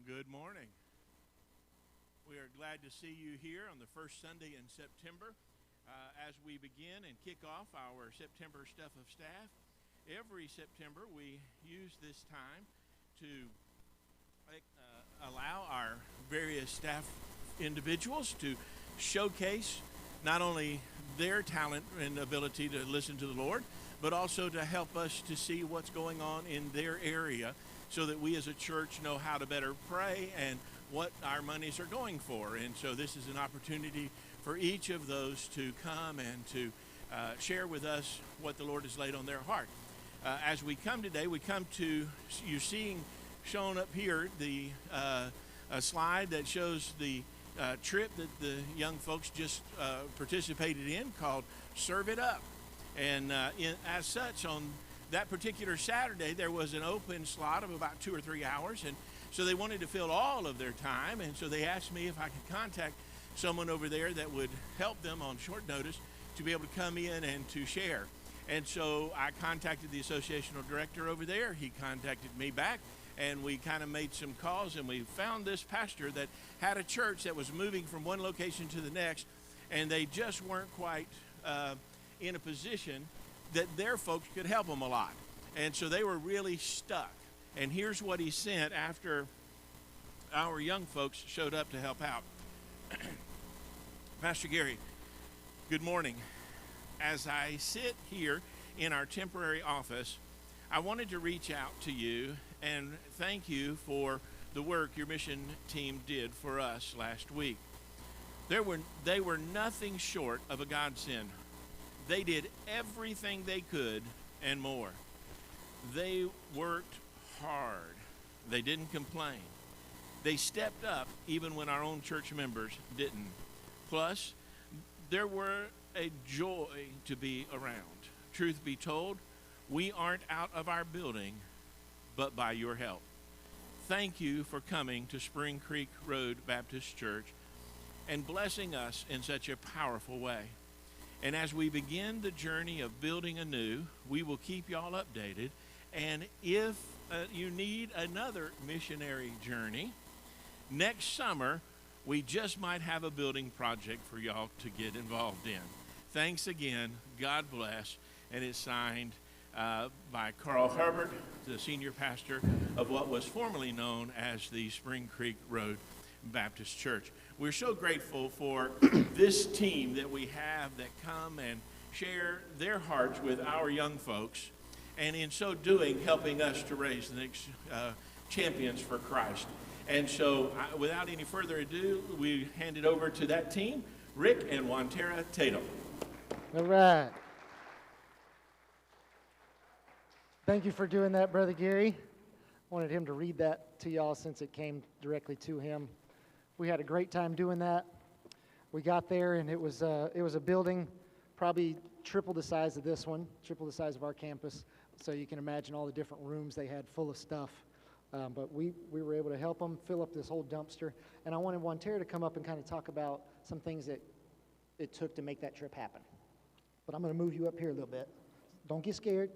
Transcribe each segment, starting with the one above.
Good morning. We are glad to see you here on the first Sunday in September as we begin and kick off our September Stuff of Staff. Every September we use this time to allow our various staff individuals to showcase not only their talent and ability to listen to the Lord, but also to help us to see what's going on in their area, so that we as a church know how to better pray and what our monies are going for. And so this is an opportunity for each of those to come and to share with us what the Lord has laid on their heart. As we come today, we come to you seeing shown up here a slide that shows the trip that the young folks just participated in called Serve It Up. And as such, on that particular Saturday, there was an open slot of about 2 or 3 hours, and so they wanted to fill all of their time, and so they asked me if I could contact someone over there that would help them on short notice to be able to come in and to share. And so I contacted the associational director over there. He contacted me back, and we kind of made some calls, and we found this pastor that had a church that was moving from one location to the next, and they just weren't quite in a position that their folks could help them a lot. And so they were really stuck. And here's what he sent after our young folks showed up to help out. Pastor Gary, good morning. As I sit here in our temporary office, I wanted to reach out to you and thank you for the work your mission team did for us last week. They were nothing short of a godsend. They did everything they could and more. They worked hard. They didn't complain. They stepped up even when our own church members didn't. Plus, there were a joy to be around. Truth be told, we aren't out of our building, but by your help. Thank you for coming to Spring Creek Road Baptist Church and blessing us in such a powerful way. And as we begin the journey of building anew, we will keep y'all updated. And if you need another missionary journey, next summer, we just might have a building project for y'all to get involved in. Thanks again. God bless. And it's signed by Carl Herbert, the senior pastor of what was formerly known as the Spring Creek Road Baptist Church. We're so grateful for this team that we have that come and share their hearts with our young folks, and in so doing, helping us to raise the next champions for Christ. And so, without any further ado, we hand it over to that team, Rick and Wantera Tatom. All right. Thank you for doing that, Brother Gary. Wanted him to read that to y'all since it came directly to him. We had a great time doing that. We got there, and it was a building probably triple the size of this one, triple the size of our campus. So you can imagine all the different rooms they had full of stuff. But we were able to help them fill up this whole dumpster. And I wanted Wantera to come up and kind of talk about some things that it took to make that trip happen. But I'm going to move you up here a little bit. Don't get scared.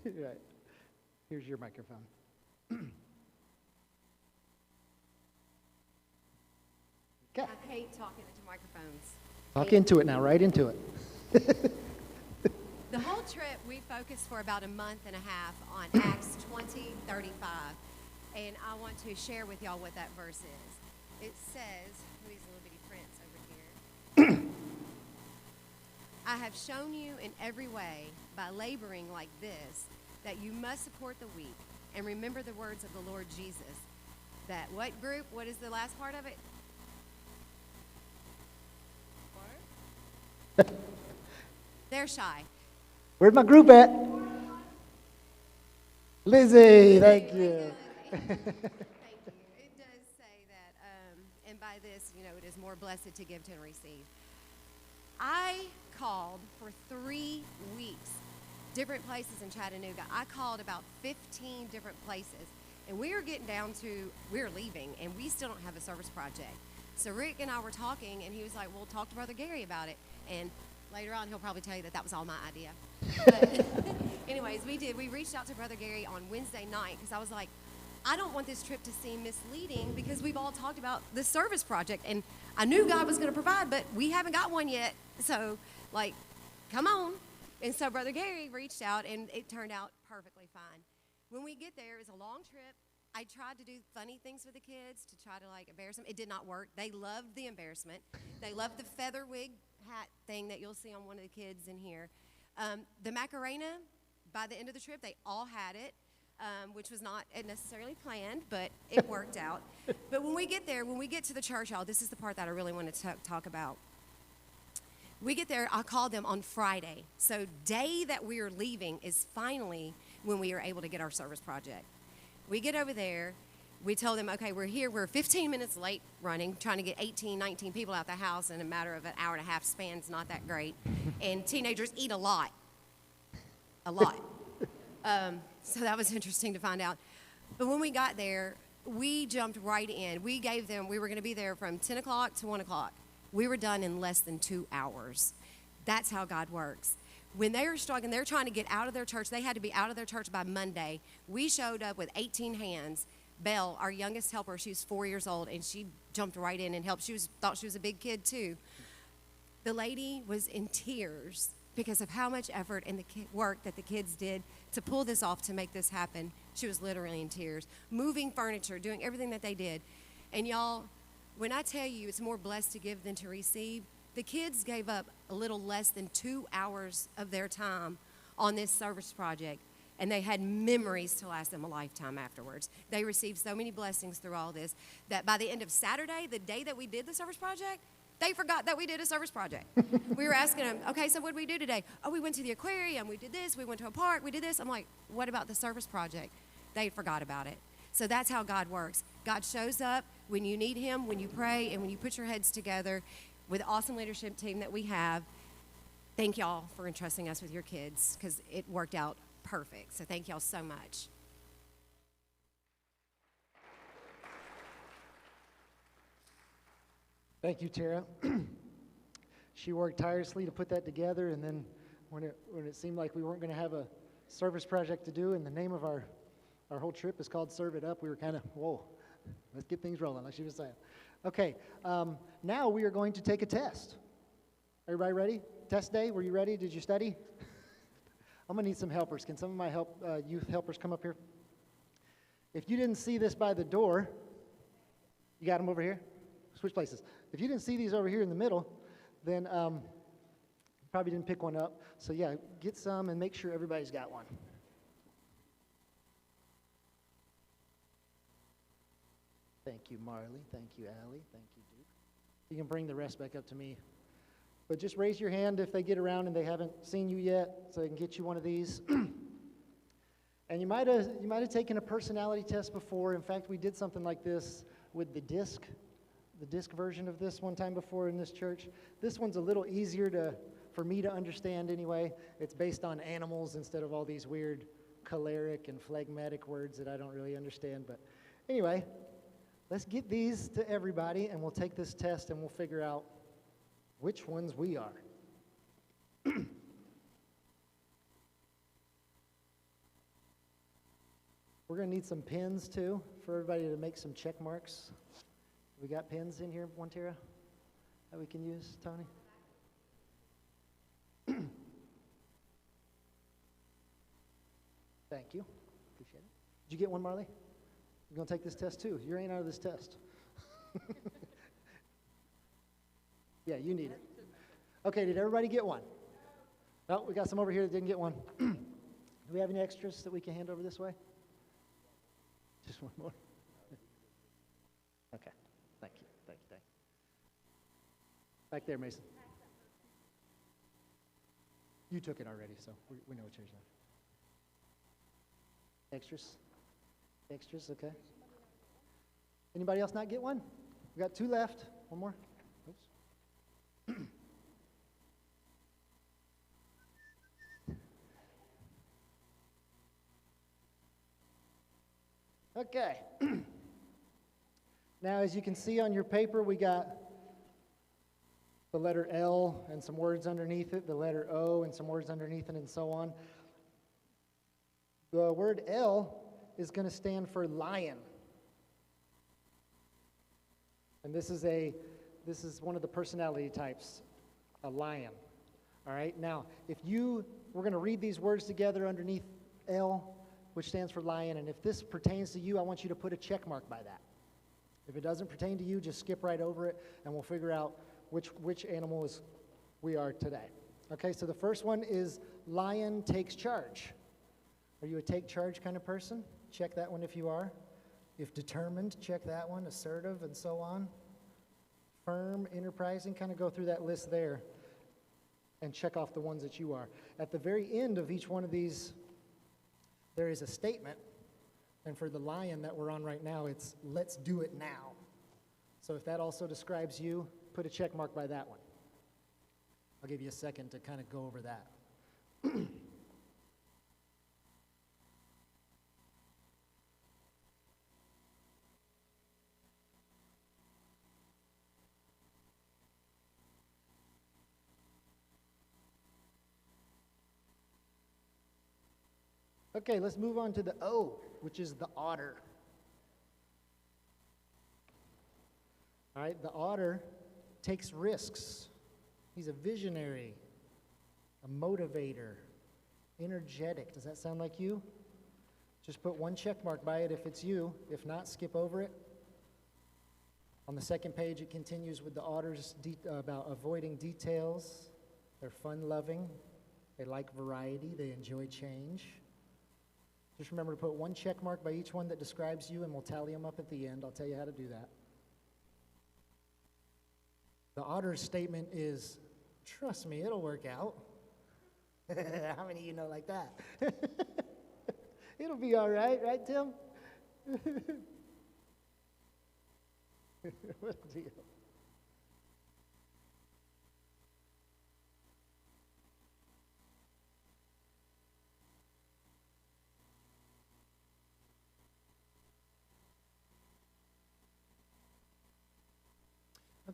Right. Here's your microphone. I hate talking into microphones. Talk into it now, right into it. The whole trip, we focused for about a month and a half on Acts 20:35. And I want to share with y'all what that verse is. It says, who is little bitty prince over here? I have shown you in every way, by laboring like this, that you must support the weak. And remember the words of the Lord Jesus. That what group? What is the last part of it? They're shy. Where's my group at? Lizzie, thank you. Thank you. It does say that, and by this, it is more blessed to give to and receive. I called for 3 weeks, different places in Chattanooga. I called about 15 different places, and we are getting down to, we're leaving, and we still don't have a service project. So Rick and I were talking, and he was like, well, talk to Brother Gary about it. And Later on, he'll probably tell you that was all my idea. But anyways, we reached out to Brother Gary on Wednesday night because I was like, I don't want this trip to seem misleading because we've all talked about the service project, and I knew God was going to provide, but we haven't got one yet. So, like, come on. And so Brother Gary reached out, and it turned out perfectly fine. When we get there, it was a long trip. I tried to do funny things with the kids to try to, like, embarrass them. It did not work. They loved the embarrassment. They loved the feather wig hat thing that you'll see on one of the kids in here. The Macarena, by the end of the trip, they all had it. Which was not necessarily planned, but it worked out. But when we get there, when we get to the church, y'all, this is the part that I really want to talk about. We get there, I called them on Friday. So day that we are leaving is finally when we are able to get our service project. We get over there. We told them, okay, we're here. We're 15 minutes late running, trying to get 18, 19 people out the house in a matter of an hour and a half span's not that great. And teenagers eat a lot. A lot. So that was interesting to find out. But when we got there, we jumped right in. We were going to be there from 10 o'clock to 1 o'clock. We were done in less than 2 hours. That's how God works. When they were struggling, they're trying to get out of their church. They had to be out of their church by Monday. We showed up with 18 hands. Belle, our youngest helper, she's 4 years old, and she jumped right in and helped. Thought she was a big kid, too. The lady was in tears because of how much effort and the work that the kids did to pull this off, to make this happen. She was literally in tears, moving furniture, doing everything that they did. And y'all, when I tell you it's more blessed to give than to receive, the kids gave up a little less than 2 hours of their time on this service project, and they had memories to last them a lifetime afterwards. They received so many blessings through all this that by the end of Saturday, the day that we did the service project, they forgot that we did a service project. We were asking them, okay, so what did we do today? Oh, we went to the aquarium, we did this, we went to a park, we did this. I'm like, what about the service project? They forgot about it. So that's how God works. God shows up when you need him, when you pray, and when you put your heads together with the awesome leadership team that we have. Thank y'all for entrusting us with your kids because it worked out perfect. So thank y'all so much. Thank you, Tara. She worked tirelessly to put that together, and then when it seemed like we weren't going to have a service project to do, and the name of our whole trip is called Serve It Up, we were kind of, whoa, let's get things rolling, like she was saying. Okay, now we are going to take a test. Everybody ready? Test day, were you ready? Did you study? I'm going to need some helpers. Can some of my youth helpers come up here? If you didn't see this by the door, you got them over here? Switch places. If you didn't see these over here in the middle, then probably didn't pick one up. So yeah, get some and make sure everybody's got one. Thank you, Marley. Thank you, Allie. Thank you, Duke. You can bring the rest back up to me. But just raise your hand if they get around and they haven't seen you yet, so they can get you one of these. And you might have taken a personality test before. In fact, we did something like this with the disc version of this one time before in this church. This one's a little easier for me to understand anyway. It's based on animals instead of all these weird choleric and phlegmatic words that I don't really understand. But anyway, let's get these to everybody, and we'll take this test and we'll figure out which ones we are. We're going to need some pens too for everybody to make some check marks. We got pens in here, Tara, that we can use, Tony? Thank you. Appreciate it. Did you get one, Marley? You're going to take this test too. You ain't out of this test. Yeah, you need it. Okay, did everybody get one? No, we got some over here that didn't get one. Do we have any extras that we can hand over this way? Just one more? Okay. Thank you. Back there, Mason. You took it already, so we know what yours are. Extras, okay. Anybody else not get one? We got two left. One more. Oops. Okay. Now, as you can see on your paper, we got the letter L and some words underneath it, the letter O and some words underneath it, and so on. The word L is going to stand for lion. And this is one of the personality types, a lion. All right, now, we're going to read these words together underneath L, which stands for lion, and if this pertains to you, I want you to put a check mark by that. If it doesn't pertain to you, just skip right over it, and we'll figure out which animal we are today. Okay, so the first one is lion takes charge. Are you a take charge kind of person? Check that one if you are. If determined, check that one. Assertive and so on. Firm, enterprising, kind of go through that list there and check off the ones that you are. At the very end of each one of these, there is a statement. And for the lion that we're on right now, it's let's do it now. So if that also describes you, put a check mark by that one. I'll give you a second to kind of go over that. Okay, let's move on to the O, which is the otter. All right, the otter takes risks. He's a visionary, a motivator, energetic. Does that sound like you? Just put one check mark by it if it's you. If not, skip over it. On the second page, it continues with the otters about avoiding details. They're fun-loving. They like variety. They enjoy change. Just remember to put one check mark by each one that describes you, and we'll tally them up at the end. I'll tell you how to do that. The otter's statement is, trust me, it'll work out. How many of you know like that? It'll be all right, right, Tim? What a deal.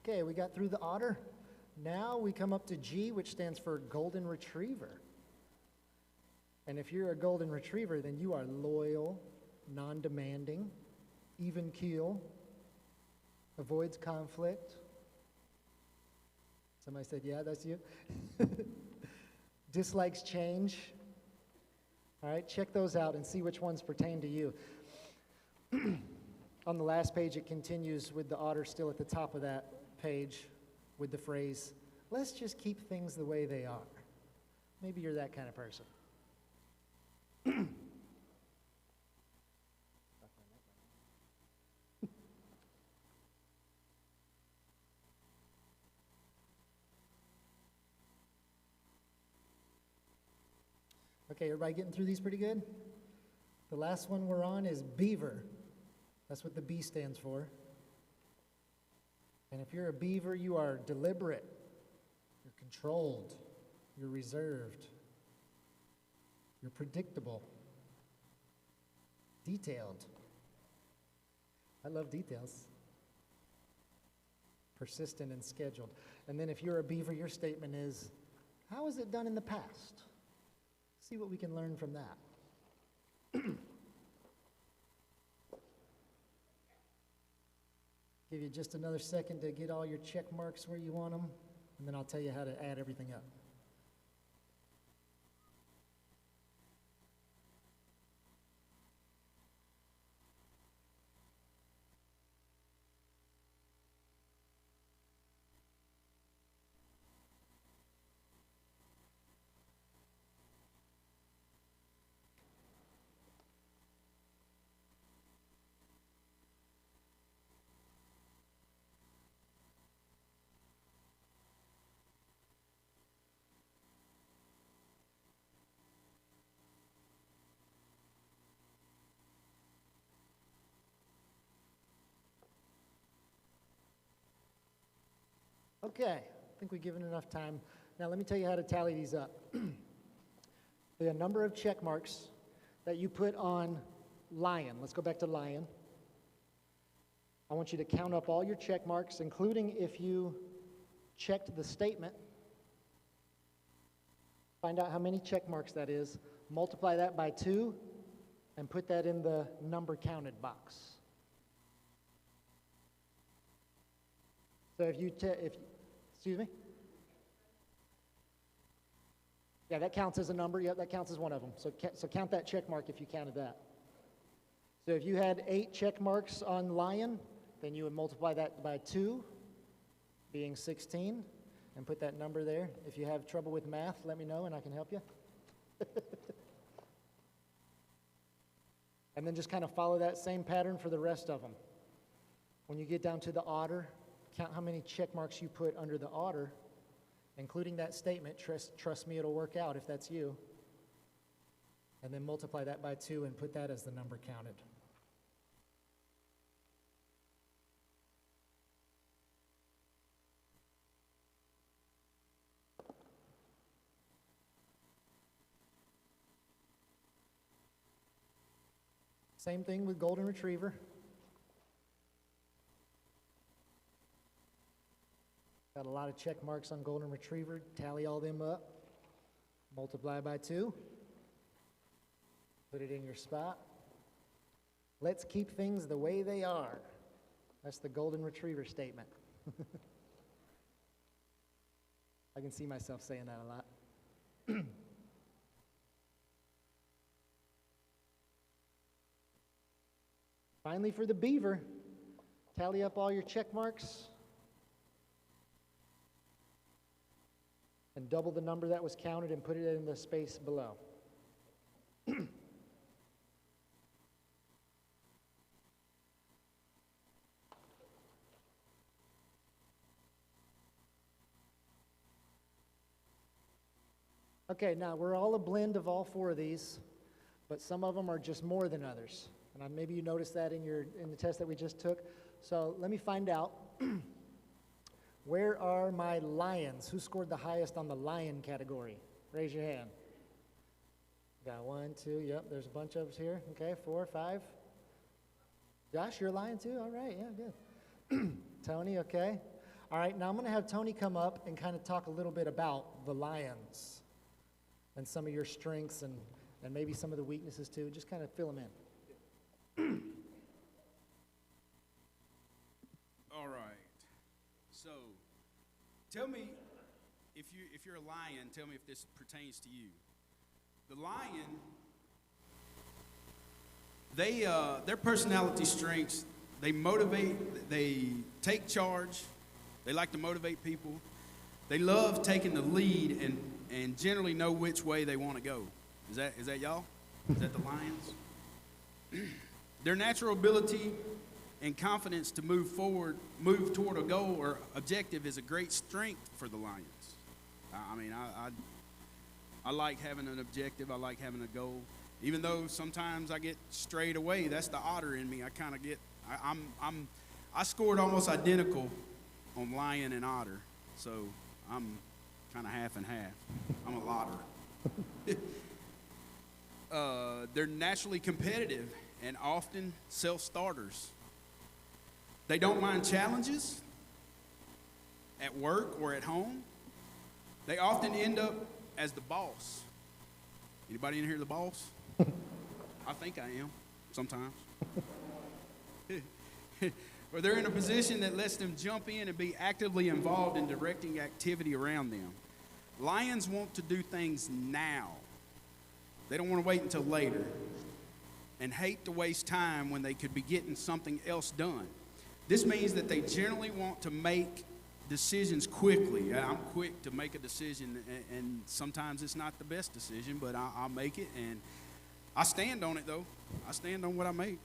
Okay, we got through the otter. Now we come up to G, which stands for golden retriever. And if you're a golden retriever, then you are loyal, non-demanding, even keel, avoids conflict. Somebody said, yeah, that's you. Dislikes change. All right, check those out and see which ones pertain to you. On the last page, it continues with the otter still at the top of that page with the phrase, let's just keep things the way they are. Maybe you're that kind of person. Okay, everybody getting through these pretty good? The last one we're on is beaver. That's what the B stands for. And if you're a beaver, you are deliberate, you're controlled, you're reserved, you're predictable, detailed. I love details. Persistent and scheduled. And then if you're a beaver, your statement is, how was it done in the past? See what we can learn from that. Give you just another second to get all your check marks where you want them, and then I'll tell you how to add everything up. Okay, I think we've given enough time. Now let me tell you how to tally these up. The number of check marks that you put on lion. Let's go back to lion. I want you to count up all your check marks, including if you checked the statement, find out how many check marks that is, multiply that by 2, and put that in the number counted box. So if you, excuse me? Yeah, that counts as a number. Yeah, that counts as one of them. So count that check mark if you counted that. So if you had 8 check marks on lion, then you would multiply that by 2, being 16, and put that number there. If you have trouble with math, let me know and I can help you. And then just kind of follow that same pattern for the rest of them. When you get down to the otter, count how many check marks you put under the otter, including that statement. Trust me, it'll work out if that's you. And then multiply that by 2 and put that as the number counted. Same thing with golden retriever. Got a lot of check marks on golden retriever. Tally all them up. Multiply by 2. Put it in your spot. Let's keep things the way they are. That's the golden retriever statement. I can see myself saying that a lot. Finally, for the beaver, tally up all your check marks and double the number that was counted and put it in the space below. Okay, now we're all a blend of all 4 of these, but some of them are just more than others. And maybe you noticed that in the test that we just took. So let me find out. Where are my lions? Who scored the highest on the lion category? Raise your hand. Got 1, 2, yep, there's a bunch of us here. Okay, 4, 5. Josh, you're a lion too? All right, yeah, good. Tony, okay. All right, now I'm going to have Tony come up and kind of talk a little bit about the lions and some of your strengths and maybe some of the weaknesses too. Just kind of fill them in. All right. So, tell me if you're a lion. Tell me if this pertains to you. The lion, their personality strengths. They motivate. They take charge. They like to motivate people. They love taking the lead and generally know which way they want to go. Is that y'all? Is that the lions? Their natural ability and confidence to move toward a goal or objective is a great strength for the lions. I like having an objective. I like having a goal. Even though sometimes I get strayed away, that's the otter in me. I kind of get. I scored almost identical on lion and otter, so I'm kind of half and half. I'm a lotter. They're naturally competitive and often self-starters. They don't mind challenges at work or at home. They often end up as the boss. Anybody in here the boss? I think I am sometimes. Or they're in a position that lets them jump in and be actively involved in directing activity around them. Lions want to do things now. They don't want to wait until later and hate to waste time when they could be getting something else done. This means that they generally want to make decisions quickly. I'm quick to make a decision, and sometimes it's not the best decision, but I'll make it, and I stand on it, though. I stand on what I make.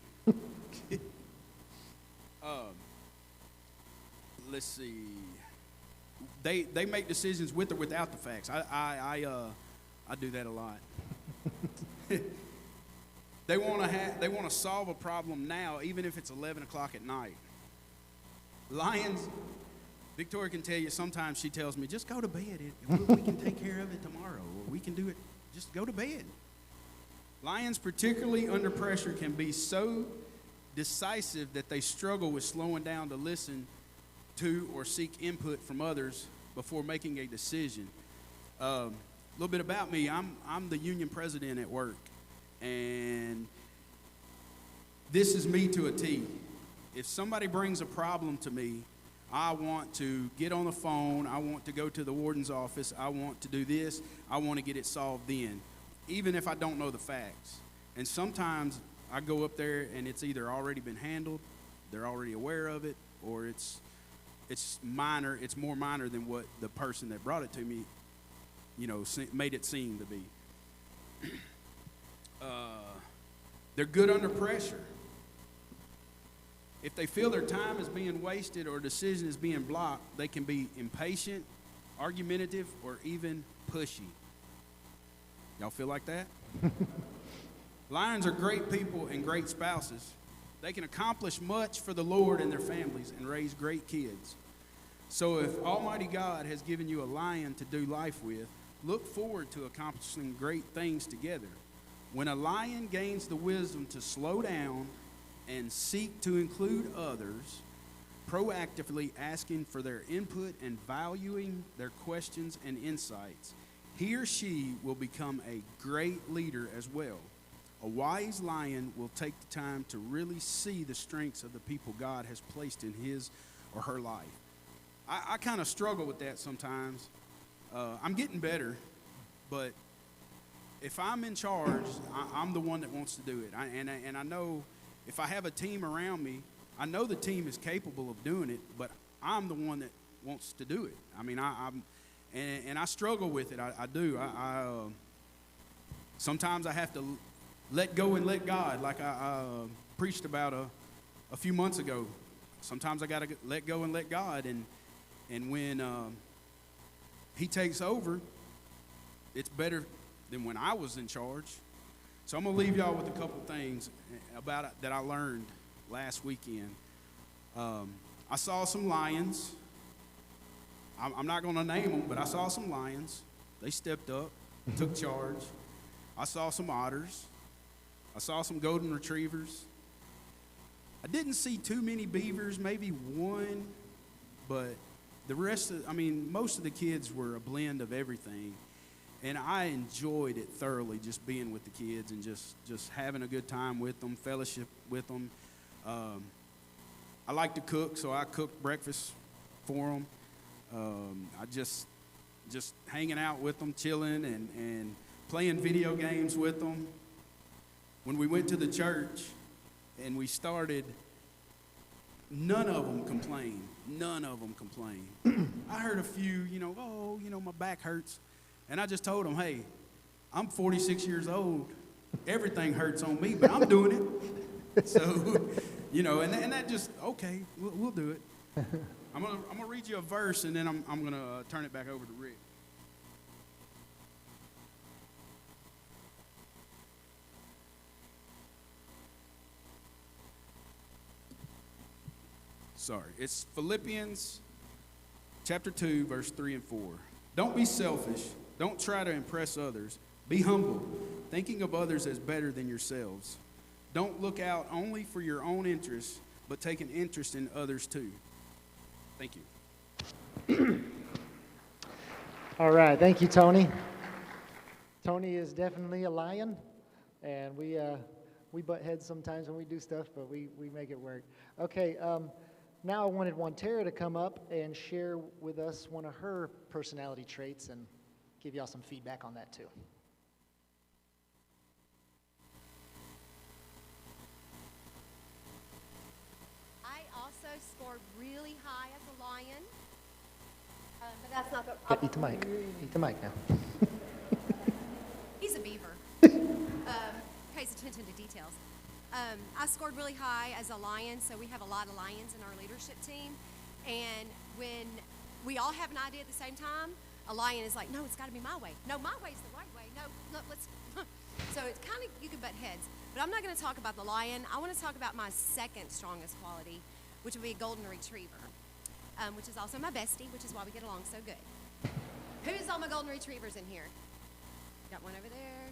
Let's see. They make decisions with or without the facts. I do that a lot. They want to solve a problem now, even if it's 11 o'clock at night. Lions, Victoria can tell you, sometimes she tells me, just go to bed. We can take care of it tomorrow, or we can do it. Just go to bed. Lions, particularly under pressure, can be so decisive that they struggle with slowing down to listen to or seek input from others before making a decision. A little bit about me. I'm the union president at work, and this is me to a T. If somebody brings a problem to me, I want to get on the phone. I want to go to the warden's office. I want to do this. I want to get it solved then, even if I don't know the facts. And sometimes I go up there and it's either already been handled, they're already aware of it, or it's minor. It's more minor than what the person that brought it to me, made it seem to be. They're good under pressure. If they feel their time is being wasted or a decision is being blocked, they can be impatient, argumentative, or even pushy. Y'all feel like that? Lions are great people and great spouses. They can accomplish much for the Lord and their families and raise great kids. So if Almighty God has given you a lion to do life with, look forward to accomplishing great things together. When a lion gains the wisdom to slow down and seek to include others, proactively asking for their input and valuing their questions and insights, he or she will become a great leader as well. A wise lion will take the time to really see the strengths of the people God has placed in his or her life. I kind of struggle with that sometimes. I'm getting better, but if I'm in charge, I'm the one that wants to do it. And I know if I have a team around me, I know the team is capable of doing it, but I'm the one that wants to do it. I mean, I struggle with it. I do. Sometimes I have to let go and let God, like I preached about a few months ago. Sometimes I got to let go and let God, and when he takes over, it's better than when I was in charge. So I'm going to leave y'all with a couple things about it that I learned last weekend. I saw some lions. I'm not going to name them, but I saw some lions. They stepped up, took charge. I saw some otters. I saw some golden retrievers. I didn't see too many beavers, maybe one, but the rest most of the kids were a blend of everything. And I enjoyed it thoroughly, just being with the kids and just having a good time with them, fellowship with them. I like to cook, so I cooked breakfast for them. I just hanging out with them, chilling and playing video games with them. When we went to the church and we started, none of them complained. None of them complained. I heard a few, my back hurts. And I just told them, hey, I'm 46 years old. Everything hurts on me, but I'm doing it. So, and that just, okay, we'll do it. I'm gonna read you a verse, and then I'm gonna turn it back over to Rick. Sorry, it's Philippians chapter 2, verse 3 and 4. Don't be selfish. Don't try to impress others. Be humble, thinking of others as better than yourselves. Don't look out only for your own interests, but take an interest in others too. Thank you. All right, thank you, Tony. Tony is definitely a lion, and we butt heads sometimes when we do stuff, but we make it work. Okay, now I wanted Wantera to come up and share with us one of her personality traits and give y'all some feedback on that too. I also scored really high as a lion, but that's not the... Eat the mic. Eat the mic now. He's a beaver. Pays attention to details. I scored really high as a lion, so we have a lot of lions in our leadership team. And when we all have an idea at the same time, a lion is like, no, it's got to be my way. No, my way's the right way. No, let's... So it's kind of, you can butt heads. But I'm not going to talk about the lion. I want to talk about my second strongest quality, which would be a golden retriever, which is also my bestie, which is why we get along so good. Who's all my golden retrievers in here? Got one over there.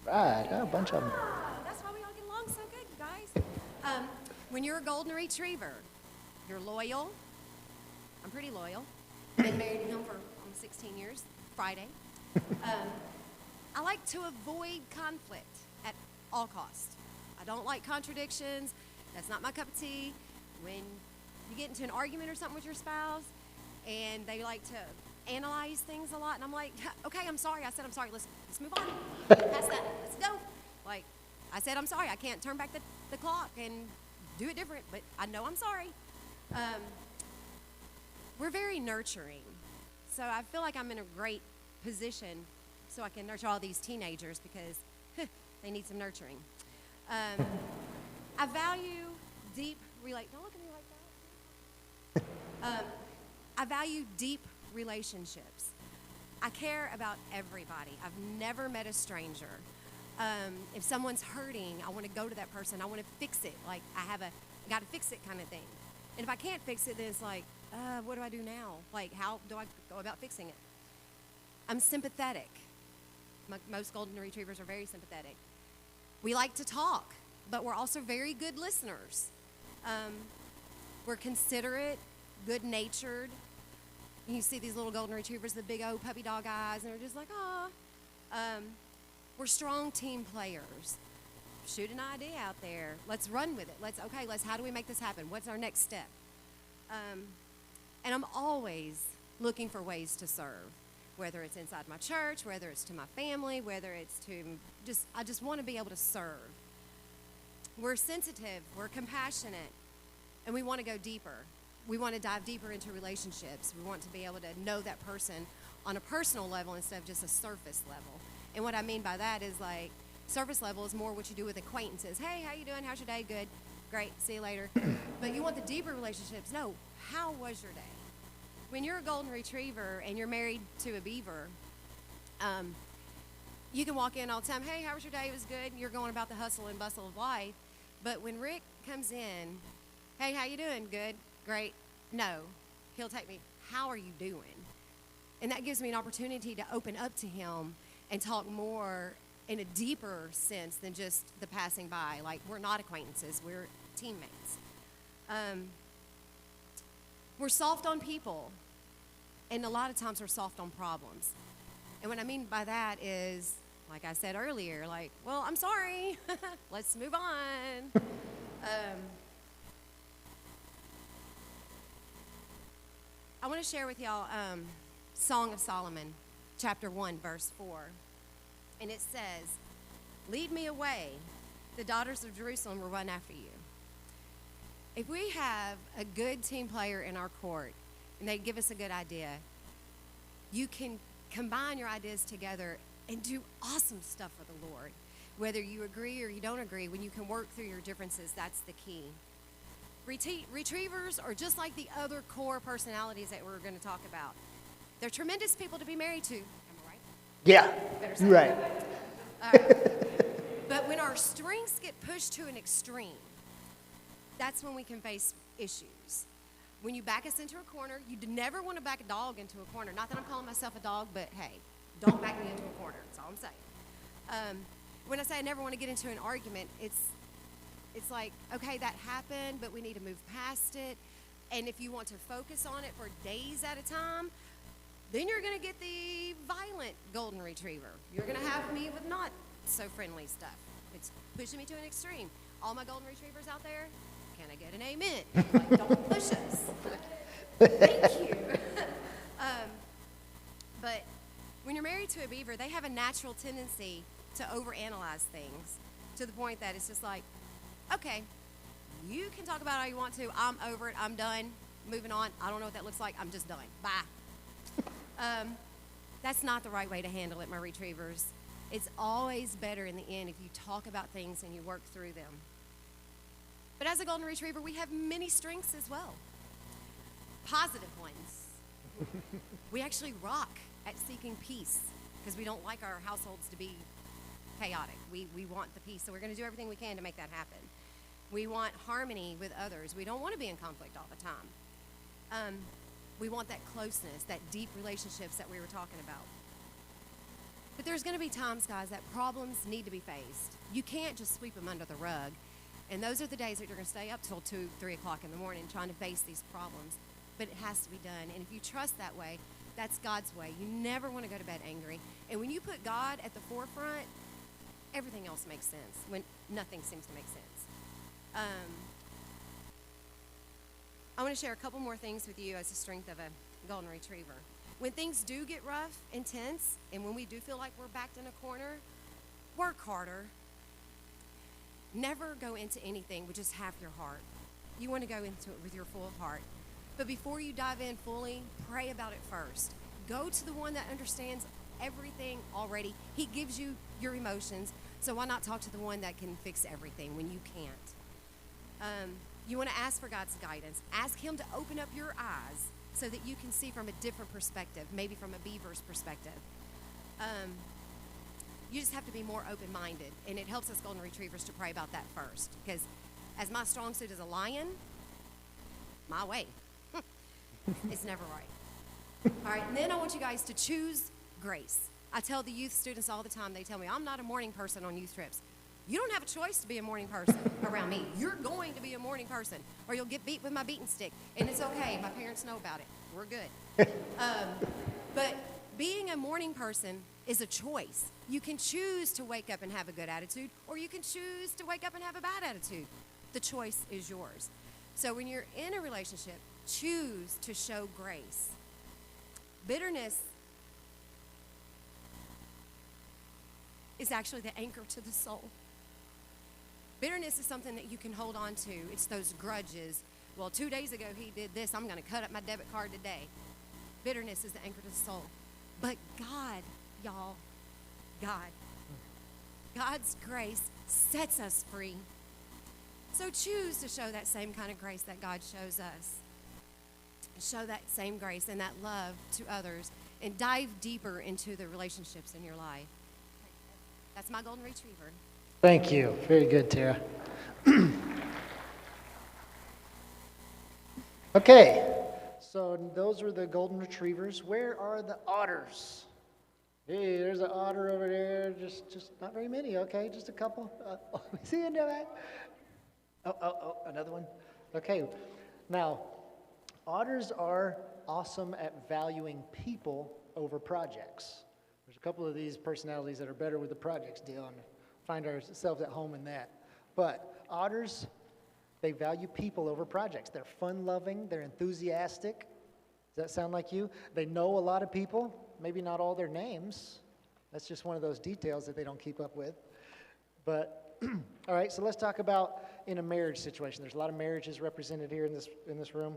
Right, a bunch of them. That's why we all get along so good, you guys. When you're a golden retriever, you're loyal. I'm pretty loyal. Been married to him for almost 16 years, Friday. I like to avoid conflict at all costs. I don't like contradictions. That's not my cup of tea. When you get into an argument or something with your spouse and they like to analyze things a lot, and I'm like, okay, I'm sorry. I said I'm sorry. Let's move on. Past that. Let's go. Like, I said I'm sorry. I can't turn back the clock and do it different, but I know I'm sorry. We're very nurturing. So I feel like I'm in a great position so I can nurture all these teenagers because they need some nurturing. I value deep don't look at me like that. I value deep relationships. I care about everybody. I've never met a stranger. If someone's hurting, I want to go to that person. I want to fix it. Like I got to fix it kind of thing. And if I can't fix it, then it's like, what do I do now? Like, how do I go about fixing it? I'm sympathetic. Most golden retrievers are very sympathetic. We like to talk, but we're also very good listeners. We're considerate, good-natured. You see these little golden retrievers, the big old puppy dog eyes, and they're just like, aw. We're strong team players. Shoot an idea out there. Let's run with it. How do we make this happen? What's our next step? And I'm always looking for ways to serve, whether it's inside my church, whether it's to my family, whether it's to I just want to be able to serve. We're sensitive, we're compassionate, and we want to go deeper. We want to dive deeper into relationships. We want to be able to know that person on a personal level instead of just a surface level. And what I mean by that is like surface level is more what you do with acquaintances. Hey, how you doing? How's your day? Good. Great. See you later. But you want the deeper relationships. No, how was your day? When you're a golden retriever and you're married to a beaver, you can walk in all the time. Hey, how was your day? It was good. You're going about the hustle and bustle of life. But when Rick comes in, hey, how you doing? Good. Great. No. He'll take me, how are you doing? And that gives me an opportunity to open up to him and talk more in a deeper sense than just the passing by. Like, we're not acquaintances. We're teammates. We're soft on people. And a lot of times we're soft on problems. And what I mean by that is, like I said earlier, like, well, I'm sorry. Let's move on. I want to share with y'all Song of Solomon, chapter 1, verse 4. And it says, lead me away. The daughters of Jerusalem will run after you. If we have a good team player in our court and they give us a good idea, you can combine your ideas together and do awesome stuff for the Lord. Whether you agree or you don't agree, when you can work through your differences, that's the key. Retrievers are just like the other core personalities that we're going to talk about. They're tremendous people to be married to. Am I right? Yeah, you're right. All right. But when our strengths get pushed to an extreme, that's when we can face issues. When you back us into a corner, you never want to back a dog into a corner. Not that I'm calling myself a dog, but hey, don't back me into a corner. That's all I'm saying. When I say I never want to get into an argument, it's like, okay, that happened, but we need to move past it. And if you want to focus on it for days at a time, then you're going to get the violent golden retriever. You're going to have me with not so friendly stuff. It's pushing me to an extreme. All my golden retrievers out there, can I get an amen? Like, don't push us. Thank you. But when you're married to a beaver, they have a natural tendency to overanalyze things to the point that it's just like, okay, you can talk about it how you want to. I'm over it. I'm done. Moving on. I don't know what that looks like. I'm just done. Bye. That's not the right way to handle it, my retrievers. It's always better in the end if you talk about things and you work through them. But as a golden retriever, we have many strengths as well. Positive ones. We actually rock at seeking peace because we don't like our households to be chaotic. We want the peace, so we're going to do everything we can to make that happen. We want harmony with others. We don't want to be in conflict all the time. We want that closeness, that deep relationships that we were talking about. But there's going to be times, guys, that problems need to be faced. You can't just sweep them under the rug. And those are the days that you're going to stay up till 2, 3 o'clock in the morning trying to face these problems. but it has to be done. And if you trust that way, that's God's way. You never want to go to bed angry. And when you put God at the forefront, everything else makes sense, when nothing seems to make sense. I want to share a couple more things with you as the strength of a golden retriever. When things do get rough and tense, and when we do feel like we're backed in a corner, work harder. Never go into anything with just half your heart. You want to go into it with your full heart. But before you dive in fully, pray about it first. Go to the one that understands everything already. He gives you your emotions, so why not talk to the one that can fix everything when you can't? You want to ask for God's guidance. Ask him to open up your eyes so that you can see from a different perspective, maybe from a beaver's perspective. You just have to be more open-minded, and it helps us golden retrievers to pray about that first, because as my strong suit is a lion, my way. It's never right. All right, and then I want you guys to choose grace. I tell the youth students all the time, they tell me, I'm not a morning person on youth trips. You don't have a choice to be a morning person around me. You're going to be a morning person, or you'll get beat with my beating stick. And it's okay. My parents know about it. We're good. But being a morning person is a choice. You can choose to wake up and have a good attitude, or you can choose to wake up and have a bad attitude. The choice is yours. So when you're in a relationship, choose to show grace. Bitterness is actually the anchor to the soul. Bitterness is something that you can hold on to. It's those grudges. Well, 2 days ago he did this. I'm going to cut up my debit card today. Bitterness is the anchor to the soul. But God, y'all, God's grace sets us free. So choose to show that same kind of grace that God shows us. Show that same grace and that love to others, and dive deeper into the relationships in your life. That's my golden retriever. Thank you. Very good, Tara. Okay, so those are the golden retrievers. Where are the otters? Hey, there's an otter over there. Just not very many. Okay, just a couple. See you that? Oh, another one. Okay, now otters are awesome at valuing people over projects. There's a couple of these personalities that are better with the projects deal, and find ourselves at home in that. But otters, they value people over projects. They're fun-loving. They're enthusiastic. Does that sound like you? They know a lot of people, maybe not all their names. That's just one of those details that they don't keep up with. But, all right, so let's talk about in a marriage situation. There's a lot of marriages represented here in this room.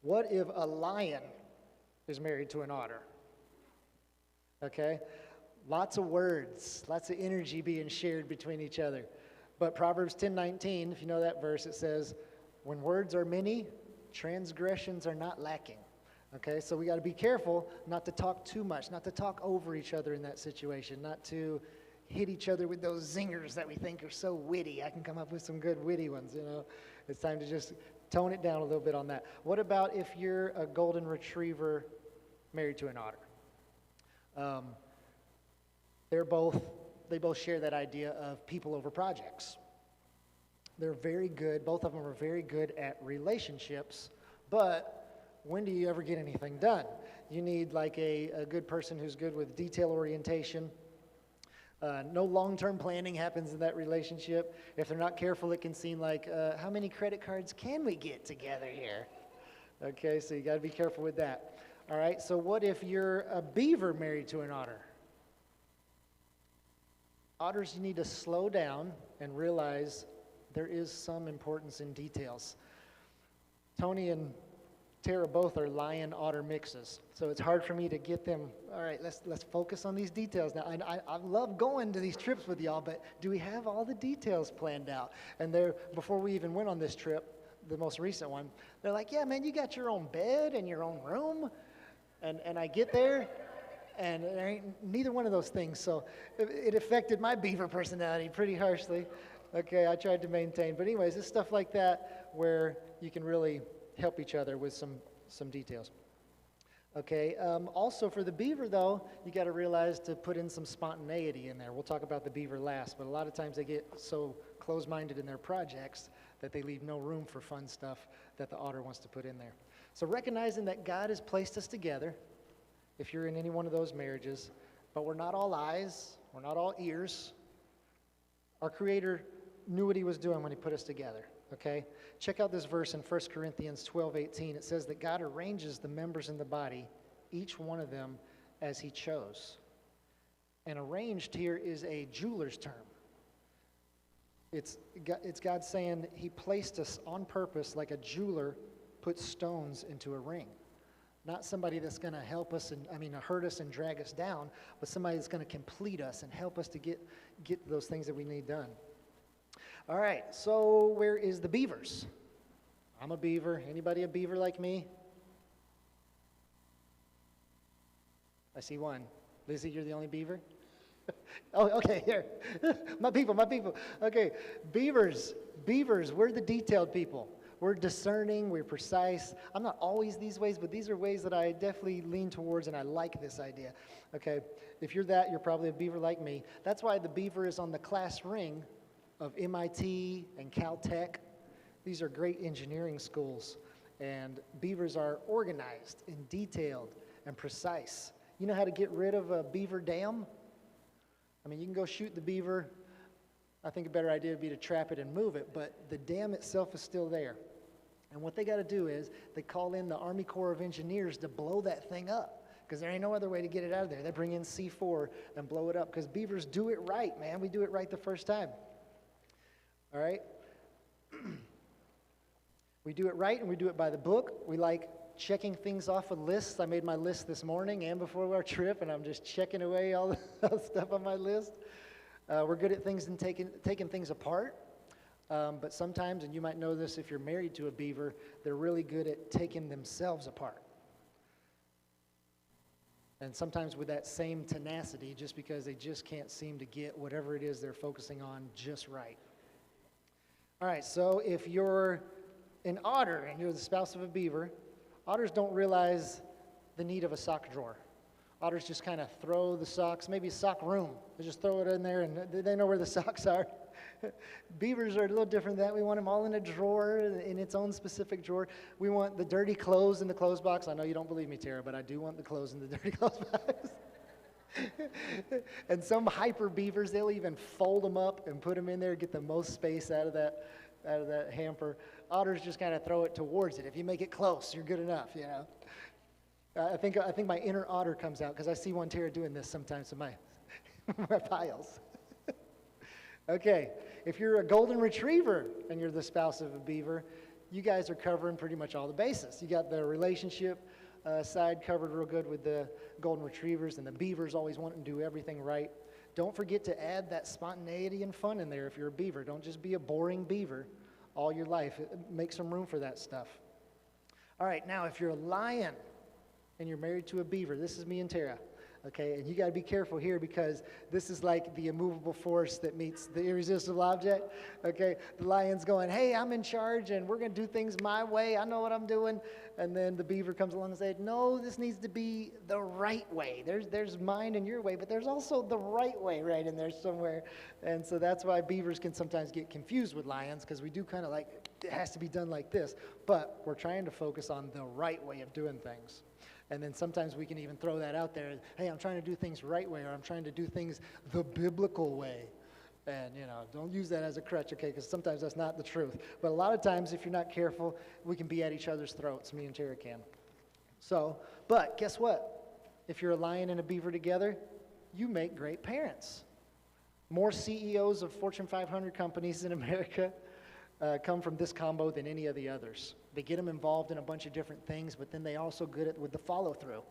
What if a lion is married to an otter? Okay? Lots of words, lots of energy being shared between each other. But Proverbs 10:19, if you know that verse, it says, when words are many, transgressions are not lacking. Okay, so we got to be careful not to talk too much, not to talk over each other in that situation, not to hit each other with those zingers that we think are so witty. I can come up with some good witty ones, you know. It's time to just tone it down a little bit on that. What about if you're a golden retriever married to an otter? They both share that idea of people over projects. They're very good, both of them are very good at relationships, but when do you ever get anything done? You need like a good person who's good with detail orientation. No long-term planning happens in that relationship. If they're not careful, it can seem like, how many credit cards can we get together here? Okay, so you got to be careful with that. All right, so what if you're a beaver married to an otter? Otters, you need to slow down and realize there is some importance in details. Tony and Tara both are lion-otter mixes, so it's hard for me to get them, all right, let's focus on these details. Now, I love going to these trips with y'all, but do we have all the details planned out? And before we even went on this trip, the most recent one, they're like, yeah, man, you got your own bed and your own room? And I get there, and there ain't neither one of those things, so it affected my beaver personality pretty harshly. Okay, I tried to maintain, but anyways, it's stuff like that where you can really help each other with some details. Okay, also for the beaver though, you got to realize to put in some spontaneity in there. We'll talk about the beaver last, but a lot of times they get so close-minded in their projects that they leave no room for fun stuff that the otter wants to put in there. So recognizing that God has placed us together, if you're in any one of those marriages, but we're not all eyes, we're not all ears. Our Creator knew what he was doing when he put us together, okay? Check out this verse in 1 Corinthians 12:18. It says that God arranges the members in the body, each one of them as he chose. And arranged here is a jeweler's term. It's God saying he placed us on purpose like a jeweler puts stones into a ring. Not somebody that's going to help us hurt us and drag us down, but somebody that's going to complete us and help us to get those things that we need done. All right, so where is the beavers? I'm a beaver. Anybody a beaver like me? I see one. Lizzie, you're the only beaver? Oh, okay, here. my people. Okay, beavers, we're the detailed people. We're discerning, we're precise. I'm not always these ways, but these are ways that I definitely lean towards, and I like this idea. Okay, if you're that, you're probably a beaver like me. That's why the beaver is on the class ring of MIT and Caltech. These are great engineering schools, and beavers are organized and detailed and precise. You know how to get rid of a beaver dam? I mean, you can go shoot the beaver. I think a better idea would be to trap it and move it, but the dam itself is still there. And what they got to do is they call in the Army Corps of Engineers to blow that thing up, because there ain't no other way to get it out of there. They bring in C4 and blow it up, because beavers do it right, man. We do it right the first time. All right? We do it right, and we do it by the book. We like checking things off of lists. I made my list this morning and before our trip, and I'm just checking away all the stuff on my list. We're good at things and taking things apart. But sometimes, and you might know this if you're married to a beaver, they're really good at taking themselves apart. And sometimes with that same tenacity, just because they just can't seem to get whatever it is they're focusing on just right. All right, so if you're an otter and you're the spouse of a beaver, otters don't realize the need of a sock drawer. Otters just kind of throw the socks, maybe a sock room. They just throw it in there and they know where the socks are. Beavers are a little different than that. We want them all in a drawer, in its own specific drawer. We want the dirty clothes in the clothes box. I know you don't believe me, Tara, but I do want the clothes in the dirty clothes box. And some hyper beavers, they'll even fold them up and put them in there, get the most space out of that hamper. Otters just kind of throw it towards it. If you make it close, you're good enough, you know. I think my inner otter comes out because I see one Tara doing this sometimes in my piles. Okay, if you're a golden retriever and you're the spouse of a beaver, you guys are covering pretty much all the bases. You got the relationship side covered real good with the golden retrievers, and the beavers always want to do everything right. Don't forget to add that spontaneity and fun in there if you're a beaver. Don't just be a boring beaver all your life. Make some room for that stuff. All right, now if you're a lion and you're married to a beaver, this is me and Tara. Okay, and you got to be careful here because this is like the immovable force that meets the irresistible object. Okay, the lion's going, hey, I'm in charge and we're going to do things my way. I know what I'm doing. And then the beaver comes along and says, no, this needs to be the right way. There's mine and your way, but there's also the right way right in there somewhere. And so that's why beavers can sometimes get confused with lions, because we do kind of like, it has to be done like this. But we're trying to focus on the right way of doing things. And then sometimes we can even throw that out there. Hey, I'm trying to do things right way, or I'm trying to do things the biblical way. And, you know, don't use that as a crutch, okay, because sometimes that's not the truth. But a lot of times, if you're not careful, we can be at each other's throats, me and Tara can. So, but guess what? If you're a lion and a beaver together, you make great parents. More CEOs of Fortune 500 companies in America come from this combo than any of the others. They get them involved in a bunch of different things, but then they also good at with the follow-through,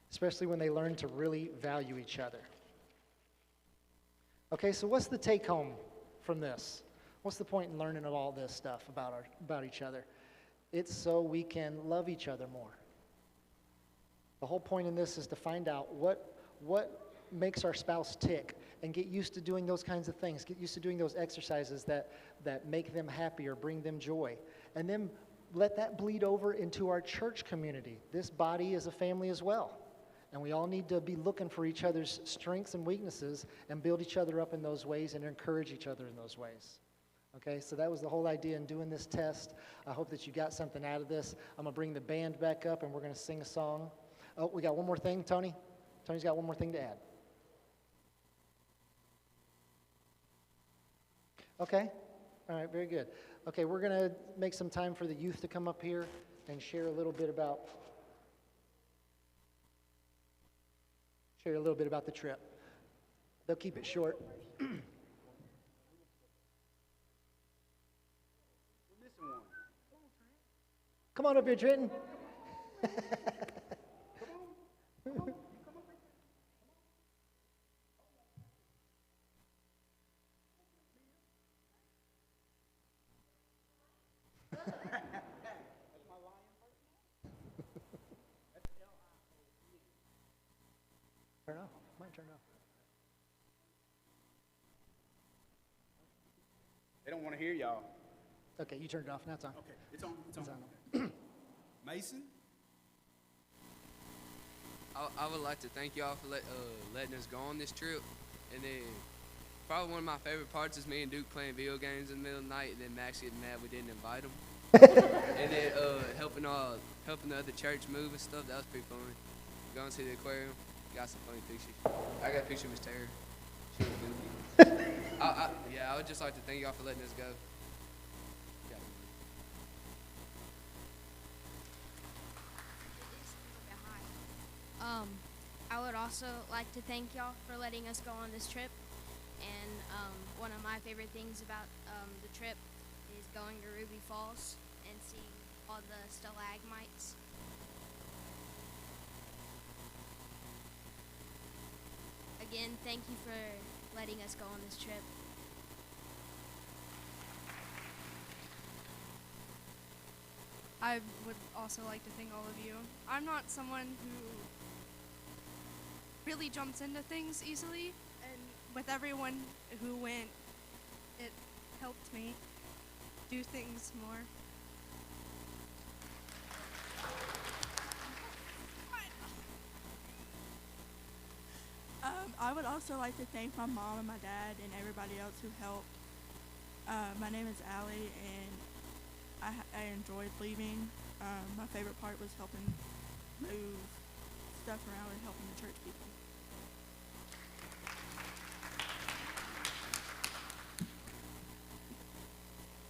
especially when they learn to really value each other. Okay, so what's the take-home from this? What's the point in learning all this stuff about each other? It's so we can love each other more. The whole point in this is to find out what makes our spouse tick and get used to doing those kinds of things, get used to doing those exercises that make them happy or bring them joy. And then let that bleed over into our church community. This body is a family as well. And we all need to be looking for each other's strengths and weaknesses and build each other up in those ways and encourage each other in those ways. Okay, so that was the whole idea in doing this test. I hope that you got something out of this. I'm going to bring the band back up and we're going to sing a song. Oh, we got one more thing, Tony. Tony's got one more thing to add. Okay, all right, very good. Okay, we're going to make some time for the youth to come up here and share a little bit about the trip. They'll keep it short. Come on up here, Trenton. Turn off. Might turn off. They don't want to hear y'all. Okay, you turned it off. Now it's on. Okay, it's on. It's on. on. Mason? I would like to thank y'all for letting us go on this trip. And then probably one of my favorite parts is me and Duke playing video games in the middle of the night, and then Max getting mad we didn't invite him. And then helping the other church move and stuff. That was pretty fun. Going to the aquarium, got some funny pictures. I got a picture of Miss Terry. She was goofy. I would just like to thank y'all for letting us go. Yeah. I would also like to thank y'all for letting us go on this trip. And one of my favorite things about the trip is going to Ruby Falls and seeing all the stalagmites. Again, thank you for letting us go on this trip. I would also like to thank all of you. I'm not someone who really jumps into things easily, and with everyone who went, it helped me do things more. I would also like to thank my mom and my dad and everybody else who helped. My name is Allie, and I enjoyed leaving. My favorite part was helping move stuff around and helping the church people.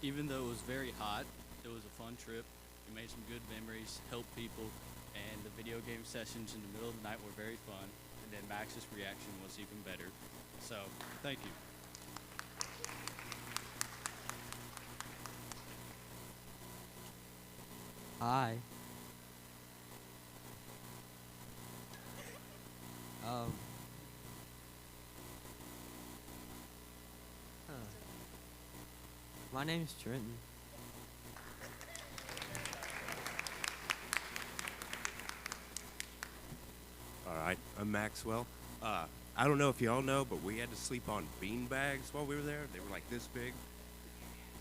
Even though it was very hot, it was a fun trip. We made some good memories, helped people, and the video game sessions in the middle of the night were very fun. And then Max's reaction was even better. So, thank you. Hi. My name is Trenton. All right, I'm Maxwell. I don't know if y'all know, but we had to sleep on bean bags while we were there. They were like this big.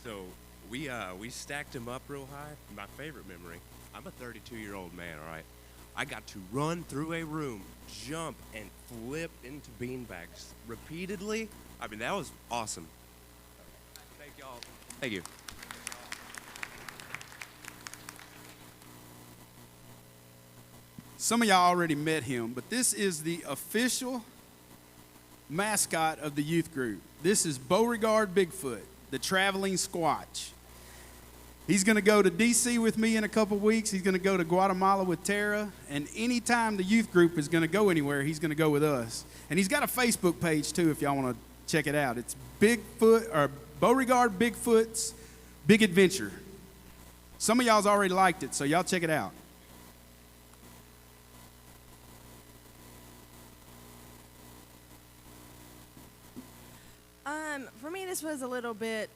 So we stacked them up real high. My favorite memory, I'm a 32-year-old man, all right? I got to run through a room, jump, and flip into bean bags repeatedly. I mean, that was awesome. Thank y'all. Thank you. Some of y'all already met him, but this is the official mascot of the youth group. This is Beauregard Bigfoot, the traveling Squatch. He's going to go to D.C. with me in a couple weeks. He's going to go to Guatemala with Tara. And anytime the youth group is going to go anywhere, he's going to go with us. And he's got a Facebook page, too, if y'all want to check it out. It's Beauregard Bigfoot's Big Adventure. Some of y'all's already liked it, so y'all check it out. For me, this was a little bit,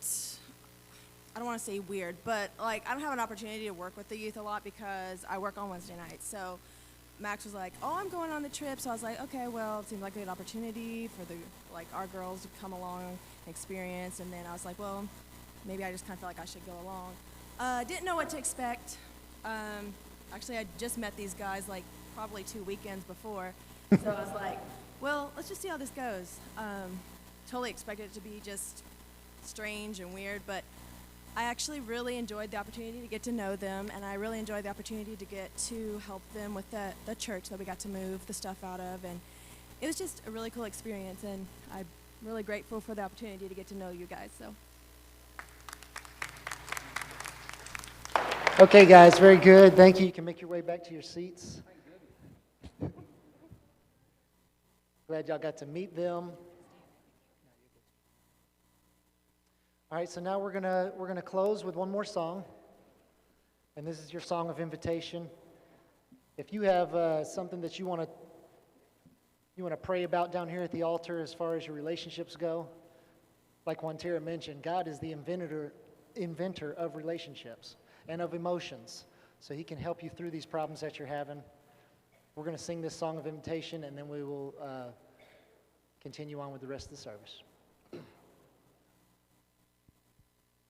I don't want to say weird, but like I don't have an opportunity to work with the youth a lot because I work on Wednesday nights. So Max was like, "Oh, I'm going on the trip." So I was like, "Okay, well, it seems like a good opportunity for our girls to come along and experience." And then I was like, "Well, maybe I just kind of felt like I should go along." Didn't know what to expect. Actually, I just met these guys like probably 2 weekends before, so I was like, "Well, let's just see how this goes." Totally expected it to be just strange and weird, but I actually really enjoyed the opportunity to get to know them, and I really enjoyed the opportunity to get to help them with the church that we got to move the stuff out of, and it was just a really cool experience, and I'm really grateful for the opportunity to get to know you guys. So. Okay, guys, very good. Thank you. You can make your way back to your seats. Glad y'all got to meet them. All right, so now we're gonna close with one more song, and this is your song of invitation. If you have something that you want to pray about down here at the altar as far as your relationships go, like Juantera mentioned, God is the inventor of relationships and of emotions, so He can help you through these problems that you're having. We're going to sing this song of invitation, and then we will continue on with the rest of the service.